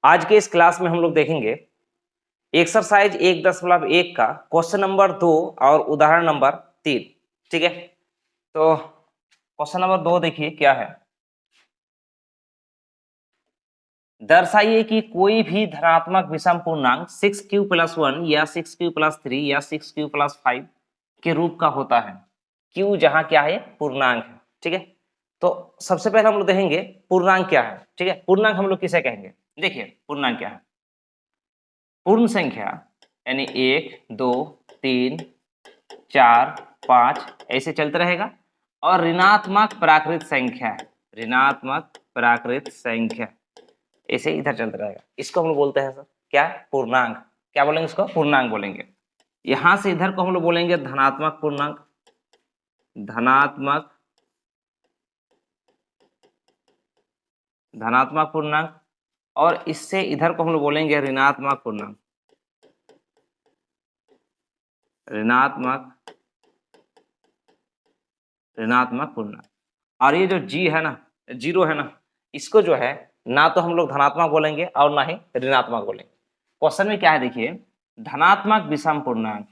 आज के इस क्लास में हम लोग देखेंगे एक्सरसाइज 1.1 का क्वेश्चन नंबर 2 और उदाहरण नंबर 3। ठीक है, तो क्वेश्चन नंबर 2 देखिए क्या है। दर्शाइए कि कोई भी धनात्मक विषम पूर्णांक 6q+1 या 6q+3 या 6q+5 के रूप का होता है। q जहां क्या है, पूर्णांक है। ठीक है, तो सबसे पहले हम लोग देखेंगे पूर्णांक क्या है। ठीक है, पूर्णांक हम लोग किसे कहेंगे। देखिए पूर्णांक क्या है। पूर्ण संख्या यानी 1 2 3 4 5 ऐसे चलते रहेगा। और ऋणात्मक प्राकृत संख्या है, ऋणात्मक प्राकृत संख्या ऐसे इधर चलता रहेगा। इसको हम लोग बोलते हैं सर क्या, पूर्णांक। क्या बोलेंगे इसको, पूर्णांक बोलेंगे। यहां से इधर को हम लोग बोलेंगे धनात्मक पूर्णांक, धनात्मक धनात्मक पूर्णांक। और इससे इधर को हम लोग बोलेंगे ऋणात्मक पूर्णांक, ऋणात्मक ऋणात्मक पूर्णांक। और ये जो जी है ना, जीरो है ना, इसको जो है ना तो हम लोग धनात्मक बोलेंगे और ना ही ऋणात्मक बोलेंगे। क्वेश्चन में क्या है देखिए, धनात्मक विषम पूर्णांक।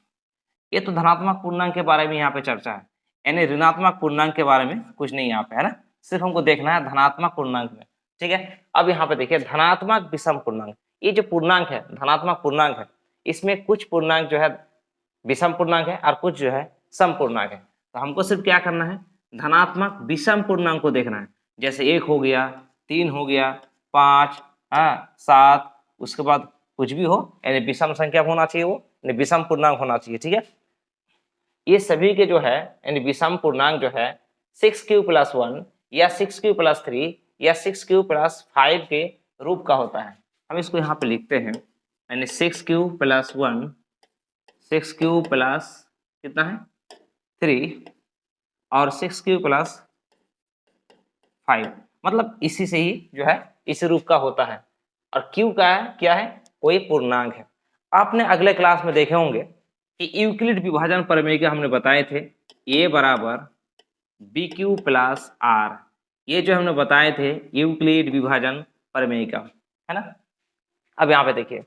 ये तो धनात्मक पूर्णांक के बारे में यहाँ पे चर्चा है, यानी ऋणात्मक पूर्णांक के बारे में कुछ नहीं यहाँ पे है ना, सिर्फ हमको देखना है धनात्मक पूर्णांक में। ठीक है, अब यहाँ पे देखिए धनात्मक विषम पूर्णांक। ये जो पूर्णांक है धनात्मक पूर्णांक है, इसमें कुछ पूर्णांक जो है विषम पूर्णांक है और कुछ जो है सम पूर्णांक है। तो हमको सिर्फ क्या करना है, धनात्मक विषम पूर्णांक को देखना है। जैसे 1 हो गया, 3 हो गया, 5, हाँ 7, उसके बाद कुछ भी हो यानी विषम संख्या होना चाहिए, वो यानी विषम पूर्णांक होना चाहिए। ठीक है, ये सभी के जो है यानी विषम पूर्णांक जो है 6q+1 या 6q+3 या 6q+5 के रूप का होता है। हम इसको यहाँ पे लिखते हैं, यानी 6q+1, 6q प्लस कितना है 3 और 6q+5, मतलब इसी से ही जो है इस रूप का होता है। और q का है क्या है, कोई पूर्णांक है। आपने अगले क्लास में देखे होंगे कि यूक्लिड विभाजन प्रमेय के हमने बताए थे a बराबर BQ+R। ये जो हमने बताए थे यूक्लिड विभाजन प्रमेय का, है ना। अब यहाँ पे देखिए,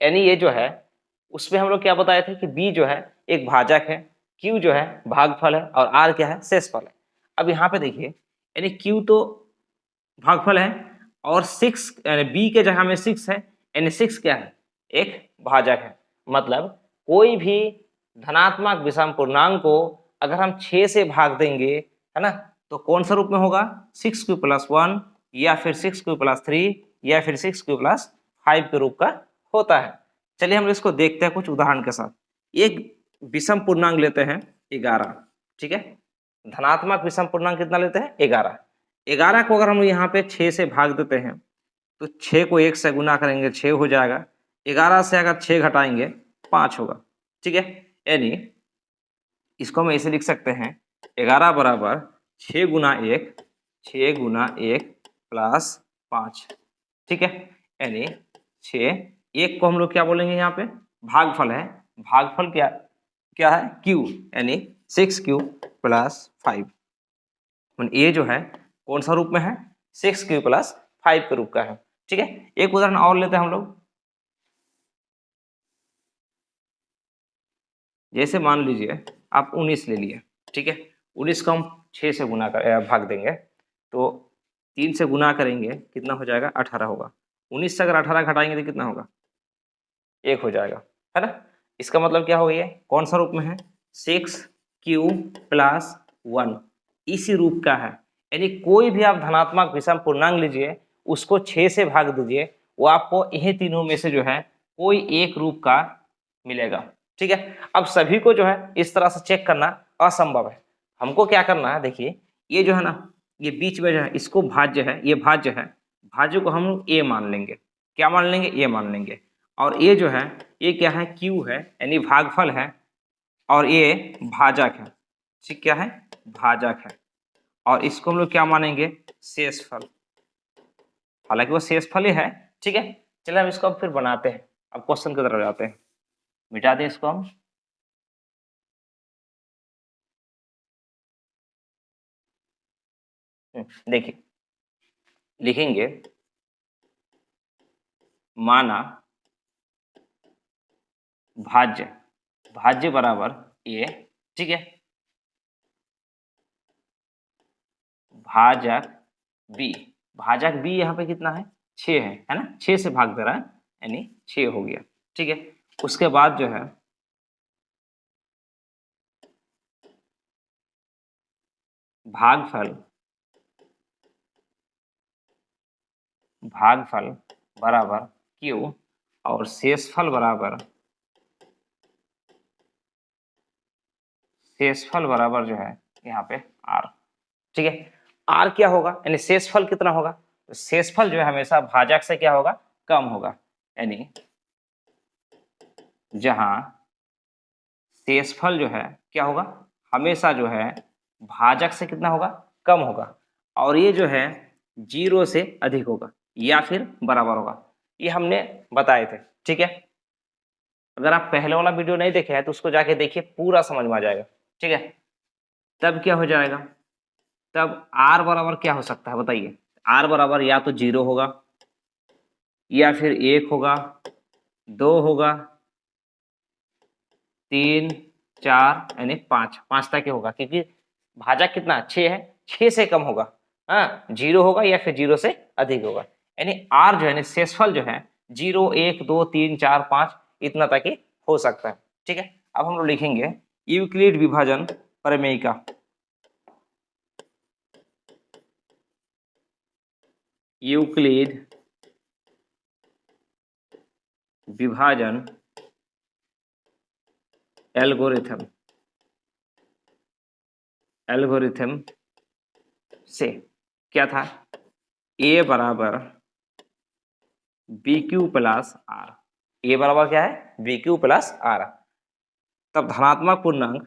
यानी ये जो है उसमें हम लोग क्या बताए थे कि b जो है एक भाजक है, q जो है भागफल है और r क्या है, शेषफल है। अब यहाँ पे देखिए, यानी q तो भागफल है और 6 यानी b के जगह में 6 है, यानी 6 क्या है, एक भाजक है। मतलब कोई भी धनात्मक विषम पूर्णांक को अगर हम 6 से भाग देंगे, है ना, तो कौन सा रूप में होगा, 6q+1 या फिर 6q+3 या फिर 6q+5 के रूप का होता है। चलिए हम इसको देखते हैं कुछ उदाहरण के साथ। एक विषम पूर्णांक लेते हैं 11। ठीक है, धनात्मक विषम पूर्णांक कितना लेते हैं, 11। 11 को अगर हम यहाँ पे 6 से भाग देते हैं तो 6 को 1 से गुना करेंगे 6 हो जाएगा। 11 से अगर 6 घटाएंगे 5 होगा। ठीक है, यानी इसको हम ऐसे लिख सकते हैं 11 बराबर 6 गुना 1, 6 गुना 1 प्लस 5। ठीक है, यानी 6, 1 को हम लोग क्या बोलेंगे, यहाँ पे भागफल है, भागफल क्या क्या है, q, यानी 6q+5। ये जो है कौन सा रूप में है, 6q+5 के रूप का है। ठीक है, एक उदाहरण और लेते हैं हम लोग। जैसे मान लीजिए आप 19 ले लिए। ठीक है, 19 को हम 6 से गुना कर भाग देंगे तो 3 से गुना करेंगे कितना हो जाएगा, 18 होगा। 19 से अगर 18 घटाएंगे तो कितना होगा, 1 हो जाएगा, है ना। इसका मतलब क्या हो गया, कौन सा रूप में है, 6q+1 इसी रूप का है। यानी कोई भी आप धनात्मक विषम पूर्णांक लीजिए, उसको 6 से भाग दीजिए, वो आपको इन्हीं तीनों में से जो है कोई एक रूप का मिलेगा। ठीक है, अब सभी को जो है इस तरह से चेक करना असंभव है। हमको क्या करना है, देखिए ये जो है ना, ये बीच में जो है इसको भाज्य है, ये भाज्य है, भाज्य को हम लोग a मान लेंगे। क्या मान लेंगे, a मान लेंगे। और ये जो है ये क्या है, q है, यानी भागफल है, और ये भाजक है। ठीक, क्या है, भाजक है। और इसको हम लोग क्या मानेंगे, शेषफल, हालांकि वो शेषफल ही है। ठीक है, चलिए हम इसको अब फिर बनाते हैं। अब क्वेश्चन की तरफ जाते हैं, मिटा दें इसको हम। देखिए लिखेंगे माना भाज्य, भाज्य बराबर ए, ठीक है, भाजक बी, भाजक बी यहाँ पे कितना है 6 है ना, 6 से भाग दे रहा है यानी 6 हो गया, ठीक है। उसके बाद जो है भागफल, भागफल बराबर क्यू और शेषफल बराबर, शेषफल बराबर जो है यहाँ पे आर, ठीक है। आर क्या होगा यानी शेषफल कितना होगा, तो शेषफल जो है हमेशा भाजक से क्या होगा कम होगा, यानी जहां शेषफल जो है क्या होगा हमेशा जो है भाजक से कितना होगा कम होगा, और ये जो है 0 से अधिक होगा या फिर बराबर होगा, ये हमने बताए थे, ठीक है। अगर आप पहले वाला वीडियो नहीं देखे हैं तो उसको जाके देखिए, पूरा समझ में आ जाएगा, ठीक है। तब क्या हो जाएगा, तब आर बराबर क्या हो सकता है बताइए, आर बराबर या तो 0 होगा या फिर 1 होगा, 2 होगा, 3, 4 यानी 5, 5 तक ही होगा, क्योंकि भाजक कितना 6 है, 6 से कम होगा, हाँ 0 होगा या फिर 0 से अधिक होगा, यानी आर जो है शेषफल जो है 0, 1, 2, 3, 4, 5 इतना तक ही हो सकता है, ठीक है। अब हम लोग लिखेंगे यूक्लिड विभाजन प्रमेय का, यूक्लिड विभाजन एल्गोरिथम, एल्गोरिथम से क्या था ए बराबर बी क्यू प्लस आर, ए बराबर क्या है बी क्यू प्लस आर, तब धनात्मक पूर्णांक,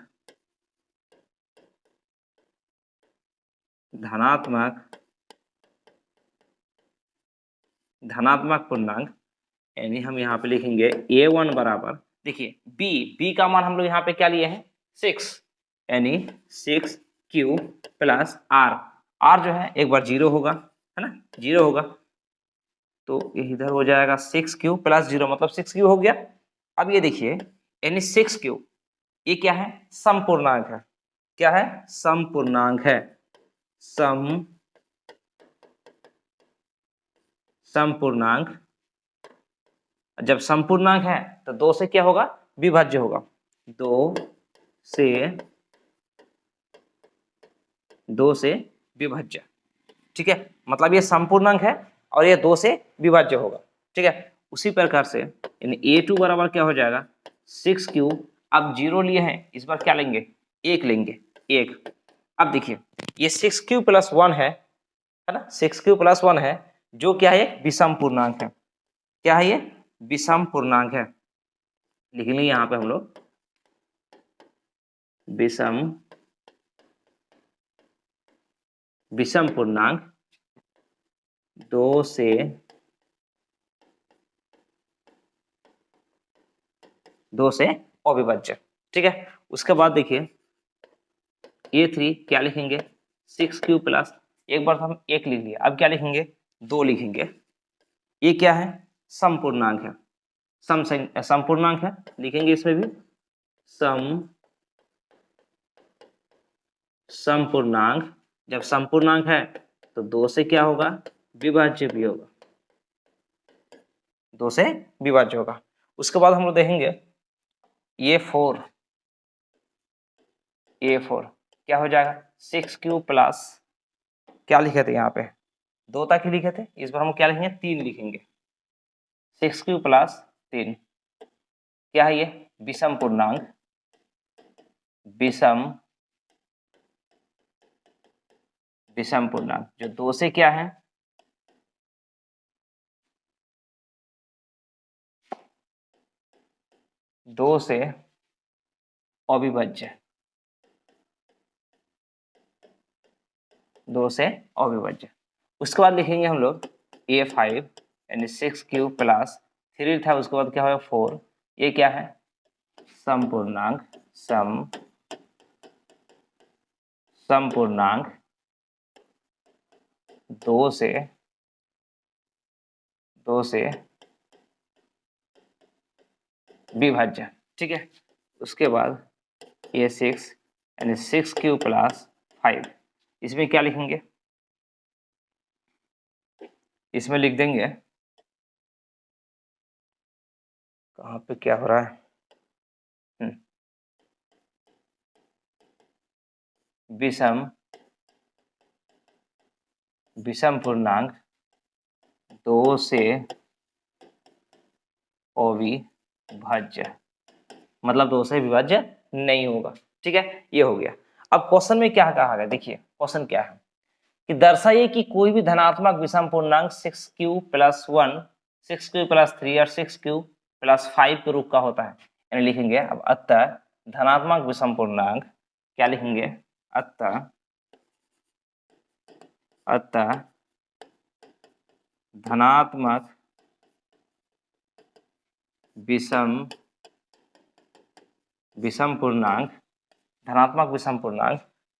धनात्मक, धनात्मक पूर्णांक यानी हम यहाँ पे लिखेंगे a1 बराबर, देखिए b, b का मान हम लोग यहाँ पे क्या लिए हैं 6, यानी 6q प्लस आर, आर जो है एक बार 0 होगा है ना, 0 होगा तो ये इधर हो जाएगा 6q प्लस 0 मतलब 6q हो गया। अब ये देखिए यानी 6q ये क्या है समपूर्णांक है, क्या है समपूर्णांक है, समपूर्णांक, जब संपूर्णांक है तो 2 से क्या होगा विभाज्य होगा, 2 से 2 से विभाज्य, ठीक है, मतलब ये संपूर्णांक है और ये 2 से विभाज्य होगा, ठीक है। उसी प्रकार से यानी a2 बराबर क्या हो जाएगा 6q, अब 0 लिए हैं इस बार क्या लेंगे 1 लेंगे, 1। अब देखिए ये 6q प्लस 1 है ना, 6q प्लस 1 है जो क्या है विषम पूर्णांक है, क्या है ये विषम पूर्णांक है, लिख लेंगे यहाँ पे हम लोग विषम, विषम पूर्णांक 2 से 2 से अविभाज्य, ठीक है। उसके बाद देखिए a3 क्या लिखेंगे 6q प्लस, एक बार तो हम 1 लिख लिया, अब क्या लिखेंगे 2 लिखेंगे, ये क्या है समपूर्णांक है, समपूर्णांक है, लिखेंगे इसमें भी समपूर्णांक, जब समपूर्णांक है तो 2 से क्या होगा विभाज्य भी होगा, 2 से विभाज्य होगा। उसके बाद हम लोग देखेंगे a4 क्या हो जाएगा 6q प्लस, क्या लिखे थे यहाँ पे 2 तक ही लिखे थे, इस बार हम क्या लिखेंगे 3 लिखेंगे, 6q प्लस 3 क्या है ये विषम पूर्णांक, विषम, विषम पूर्णांक जो 2 से क्या है 2 से अविभाज्य, 2 से अविभाज्य। उसके बाद लिखेंगे हम लोग a5 यानी 6q प्लस 3 था, उसके बाद क्या होगा 4, ये क्या है समपूर्णांक, समपूर्णांक 2 से विभाज्य, ठीक है। उसके बाद ये 6 यानी 6 क्यू प्लस 5, इसमें क्या लिखेंगे, इसमें लिख देंगे, कहाँ पे क्या हो रहा है, विषम विषम पूर्णांक 2 से अविभाज्य, मतलब 2 से विभाज्य नहीं होगा, ठीक है। ये हो गया। अब क्वेश्चन में क्या कहा गया, देखिए क्वेश्चन क्या है कि दर्शाइए कि कोई भी धनात्मक विषम पूर्णांक 6q प्लस 1, 6q प्लस 3 और 6q प्लस 5 के रूप का होता है। यानी लिखेंगे अब अतः धनात्मक विषम पूर्णांक, क्या लिखेंगे, अतः धनात्मक विषम पूर्णांक, धनात्मक विषम पूर्णांक,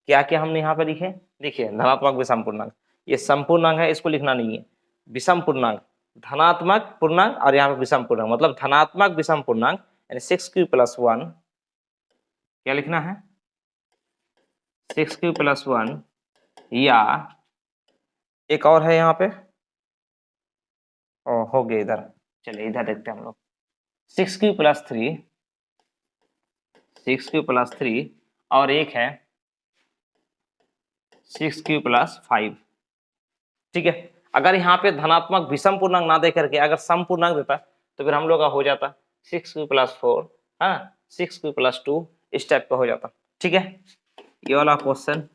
क्या क्या हमने यहाँ पे लिखे, देखिए धनात्मक विषम पूर्णांक, ये समपूर्णांक है, इसको लिखना नहीं है, विषम पूर्णांक, धनात्मक पूर्णांक और यहाँ पे विषम पूर्णांक, मतलब धनात्मक विषम पूर्णांक यानी 6q प्लस 1, क्या लिखना है, 6q प्लस 1, या एक और है यहाँ पे, हो गया इधर, चलिए इधर देखते हैं हम लोग, 6q प्लस 3, 6q प्लस 3 और एक है 6q प्लस 5, ठीक है। अगर यहाँ पे धनात्मक विषम पूर्णांक ना दे करके अगर सम पूर्णांक देता तो फिर हम लोग का हो जाता 6q प्लस 4, हाँ 6q प्लस 2, इस टाइप का हो जाता, ठीक है। ये वाला क्वेश्चन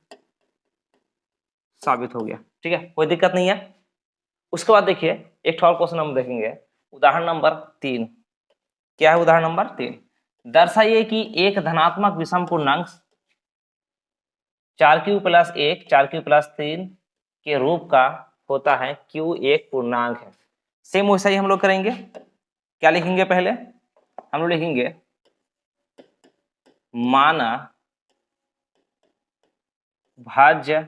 साबित हो गया, ठीक है, कोई दिक्कत नहीं है। उसके बाद देखिए एक और क्वेश्चन हम देखेंगे, उदाहरण नंबर 3, क्या है उदाहरण नंबर 3, दर्शाइए कि एक धनात्मक विषम पूर्णांक 4q प्लस 1, 4q प्लस 3 के रूप का होता है, q एक पूर्णांक है। सेम वैसा ही हम लोग करेंगे, क्या लिखेंगे, पहले हम लोग लिखेंगे माना भाज्य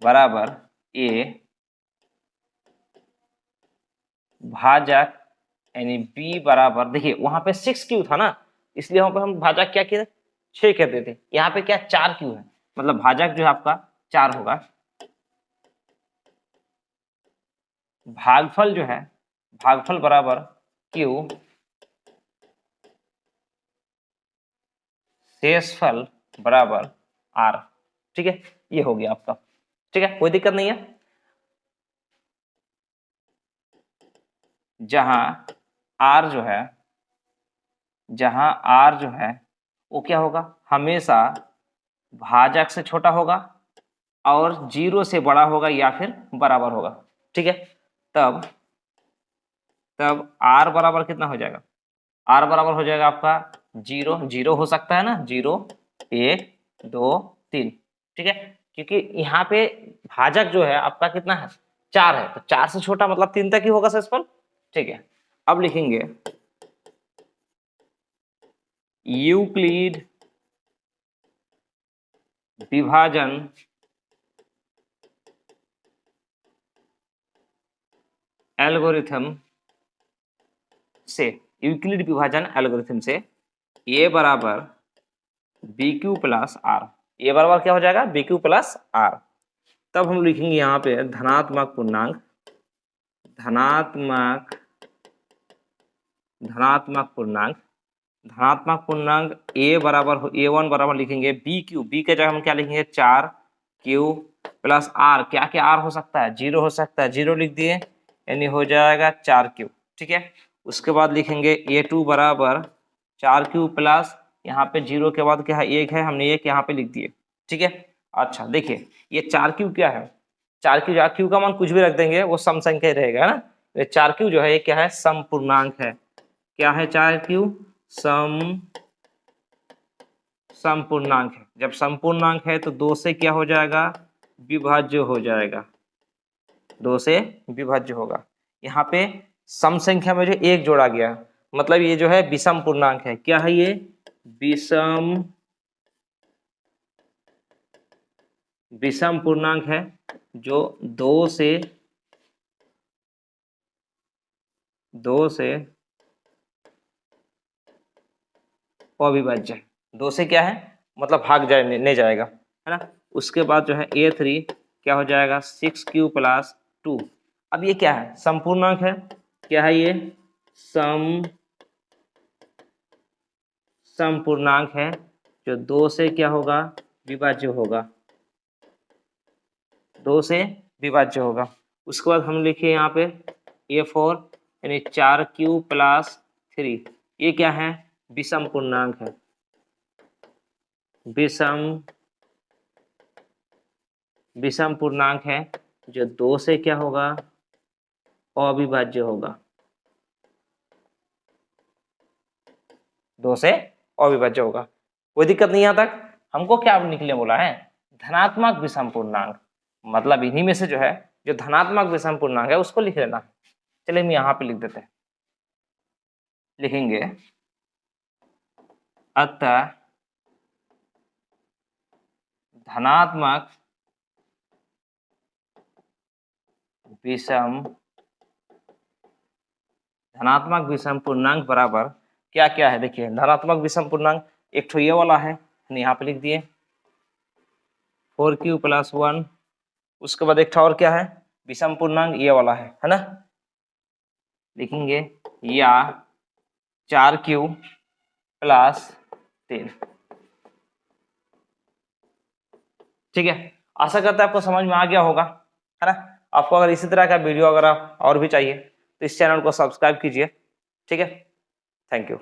बराबर a भाजक यानी b बराबर, देखिए वहां पे 6q था ना, इसलिए वहां पे हम भाजक क्या किए, 6 कहते थे, यहाँ पे क्या 4q है, मतलब भाजक जो है आपका 4 होगा, भागफल जो है, भागफल बराबर q शेषफल बराबर r, ठीक है। ये हो गया आपका, ठीक है, कोई दिक्कत नहीं है। जहां r जो है, जहां r जो है वो क्या होगा, हमेशा भाजक से छोटा होगा और 0 से बड़ा होगा या फिर बराबर होगा, ठीक है। तब r बराबर कितना हो जाएगा, r बराबर हो जाएगा आपका 0, 0 हो सकता है ना, 0 1 2 3, ठीक है, क्योंकि यहाँ पे भाजक जो है आपका कितना है, 4 है, तो 4 से छोटा मतलब 3 तक ही होगा शेषफल, ठीक है। अब लिखेंगे यूक्लिड विभाजन एल्गोरिथम से, यूक्लिड विभाजन एल्गोरिथम से a बराबर bq प्लस r, a बराबर क्या हो जाएगा, bq प्लस r। तब हम लिखेंगे यहाँ पे धनात्मक पूर्णांक, धनात्मक पूर्णांक, धनात्मक पूर्णांक a बराबर a1 बराबर लिखेंगे bq, b के जगह हम क्या लिखेंगे 4q प्लस r, क्या क्या r हो सकता है, 0 हो सकता है, 0 लिख दिए यानी हो जाएगा 4q, ठीक है। उसके बाद लिखेंगे a2 बराबर 4q प्लस, यहाँ पे 0 के बाद क्या है 1 है, हमने 1 यहाँ पे लिख दिए, ठीक है। अच्छा देखिए ये 4q क्या है, 4q q का मान कुछ भी रख देंगे वो सम संख्या रहेगा, है ना। ये 4q जो है ये क्या है, सम पूर्णांक है, क्या है 4q, सम पूर्णांक है। जब सम पूर्णांक है तो 2 से क्या हो जाएगा, विभाज्य हो जाएगा, 2 से विभाज्य होगा। यहाँ पे सम संख्या में जो 1 जोड़ा गया, मतलब ये जो है विषम पूर्णांक है, क्या है ये, विषम पूर्णांक है जो 2 से अविभाज्य, 2 से क्या है मतलब भाग जाए नहीं जाएगा, है ना। उसके बाद जो है A3 क्या हो जाएगा 6Q + 2। अब ये क्या है संपूर्णांक है, क्या है ये समपूर्णांक है जो 2 से क्या होगा विभाज्य होगा, 2 से विभाज्य होगा। उसके बाद हम लिखिए यहाँ पे A4 यानी 4Q + 3, ये क्या है विषम पूर्णांक है, विषम पूर्णांक है जो 2 से क्या होगा अविभाज्य होगा, 2 से अविभाज्य होगा। कोई दिक्कत नहीं यहाँ तक। हमको क्या निकले बोला है धनात्मक विषम पूर्णांक, मतलब इन्हीं में से जो है जो धनात्मक विषम पूर्णांक है उसको लिख लेना। चलिए हम यहाँ पे लिख देते हैं, लिखेंगे अतः धनात्मक विषम पूर्णांक बराबर क्या क्या है। देखिए धनात्मक विषम पूर्णांक एक तो ये वाला है, यहाँ पे लिख दिए 4Q + 1। उसके बाद एक और क्या है विषम पूर्णांक ये वाला है ना, लिखेंगे या 4Q + 3। ठीक है, आशा करता है आपको समझ में आ गया होगा, है ना। आपको अगर इसी तरह का वीडियो अगर और भी चाहिए तो इस चैनल को सब्सक्राइब कीजिए। ठीक है, थैंक यू।